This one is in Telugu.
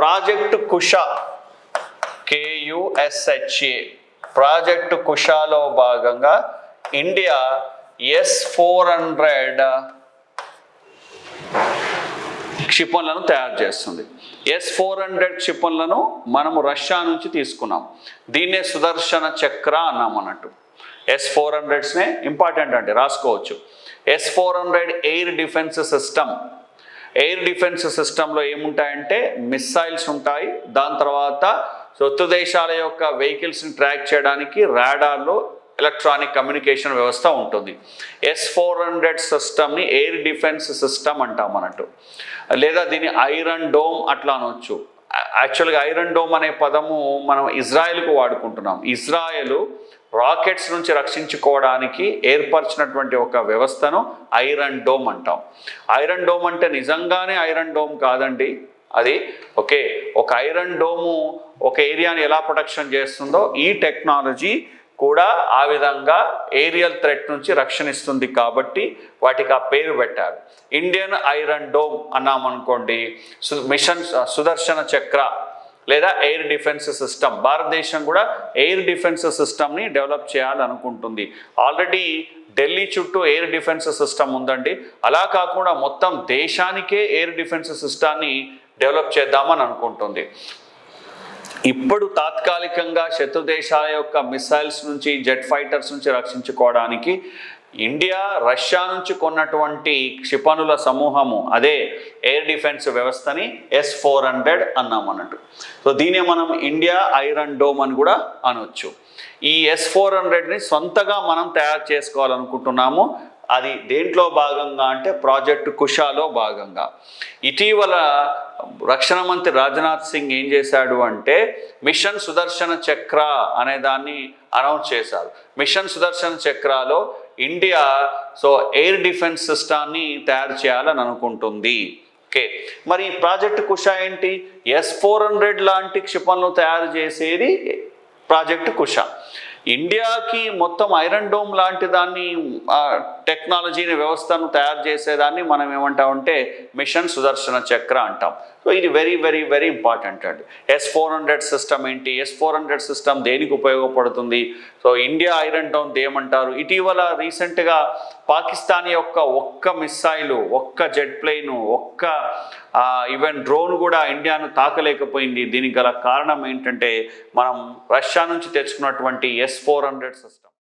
ప్రాజెక్ట్ కుష, KUSHA, ప్రాజెక్ట్ కుషాలో భాగంగా ఇండియా S-400 క్షిపణులను తయారు చేస్తుంది. S-400 క్షిపణులను మనము రష్యా నుంచి తీసుకున్నాం. దీన్నే సుదర్శన చక్ర అన్నాం అన్నట్టు. S-400స్నే ఇంపార్టెంట్ అంటే రాసుకోవచ్చు. S-400 air defence system. Air defence సిస్టంలో ఏముంటాయంటే మిస్సైల్స్ ఉంటాయి. దాని తర్వాత శత్రు దేశాల యొక్క వెహికల్స్ని ట్రాక్ చేయడానికి రాడార్లో ఎలక్ట్రానిక్ కమ్యూనికేషన్ వ్యవస్థ ఉంటుంది. S-400 సిస్టమ్ని ఎయిర్ డిఫెన్స్ సిస్టమ్ అంటాం అన్నట్టు, లేదా దీన్ని ఐరన్ డోమ్ అట్లా అనొచ్చు. యాక్చువల్గా ఐరన్ డోమ్ అనే పదము మనం ఇజ్రాయెల్కు వాడుకుంటున్నాం. ఇజ్రాయెల్ రాకెట్స్ నుంచి రక్షించుకోవడానికి ఏర్పరిచినటువంటి ఒక వ్యవస్థను ఐరన్ డోమ్ అంటాం. ఐరన్ డోమ్ అంటే నిజంగానే ఐరన్ డోమ్ కాదండి, అది ఒక ఐరన్ డోము ఒక ఏరియాని ఎలా ప్రొటెక్షన్ చేస్తుందో ఈ టెక్నాలజీ కూడా ఆ విధంగా ఏరియల్ థ్రెట్ నుంచి రక్షణిస్తుంది కాబట్టి వాటికి ఆ పేరు పెట్టారు. ఇండియన్ ఐరన్ డోమ్ అన్నామనుకోండి, మిషన్ సుదర్శన చక్ర లేదా ఎయిర్ డిఫెన్స్ సిస్టమ్. భారతదేశం కూడా ఎయిర్ డిఫెన్స్ సిస్టమ్ని డెవలప్ చేయాలనుకుంటుంది. ఆల్రెడీ ఢిల్లీ చుట్టూ ఎయిర్ డిఫెన్స్ సిస్టమ్ ఉందండి. అలా కాకుండా మొత్తం దేశానికే ఎయిర్ డిఫెన్స్ సిస్టాన్ని డెవలప్ చేద్దామని అనుకుంటుంది. ఇప్పుడు తాత్కాలికంగా శత్రు దేశాల యొక్క మిసైల్స్ నుంచి, జెట్ ఫైటర్స్ నుంచి రక్షించుకోవడానికి ఇండియా రష్యా నుంచి కొన్నటువంటి క్షిపణుల సమూహము, అదే ఎయిర్ డిఫెన్స్ వ్యవస్థని S-400 అన్నాం అన్నట్టు. సో దీనే మనం ఇండియా ఐరన్ డోమ్ అని కూడా అనొచ్చు. ఈ S-400ని సొంతగా మనం తయారు చేసుకోవాలనుకుంటున్నాము. అది దేంట్లో భాగంగా అంటే ప్రాజెక్ట్ కుషాలో భాగంగా. ఇటీవల రక్షణ మంత్రి రాజ్నాథ్ సింగ్ ఏం చేశాడు అంటే మిషన్ సుదర్శన చక్ర అనే దాన్ని అనౌన్స్ చేశారు. మిషన్ సుదర్శన చక్రాలో ఇండియా ఎయిర్ డిఫెన్స్ సిస్టాన్ని తయారు చేయాలని అనుకుంటుంది. మరి ప్రాజెక్ట్ కుష ఏంటి? S-400 లాంటి క్షిపణులు తయారు చేసేది ప్రాజెక్ట్ కుష. ఇండియాకి మొత్తం ఐరన్ డోమ్ లాంటి దాన్ని టెక్నాలజీని వ్యవస్థను తయారు చేసేదాన్ని మనం ఏమంటామంటే మిషన్ సుదర్శన చక్ర అంటాం. సో ఇది వెరీ వెరీ వెరీ ఇంపార్టెంట్ అండి. S-400 సిస్టమ్ ఏంటి? S-400 సిస్టమ్ దేనికి ఉపయోగపడుతుంది? సో ఇండియా ఐరన్ డోమ్ ఏమంటారు? ఇటీవల రీసెంట్గా పాకిస్తాన్ యొక్క ఒక్క మిస్సైలు, ఒక్క జెట్ ప్లేను, ఈవెన్ డ్రోన్ కూడా ఇండియాను తాకలేకపోయింది. దీనికి గల కారణం ఏంటంటే మనం రష్యా నుంచి తెచ్చుకున్నటువంటి S-400 సిస్టమ్.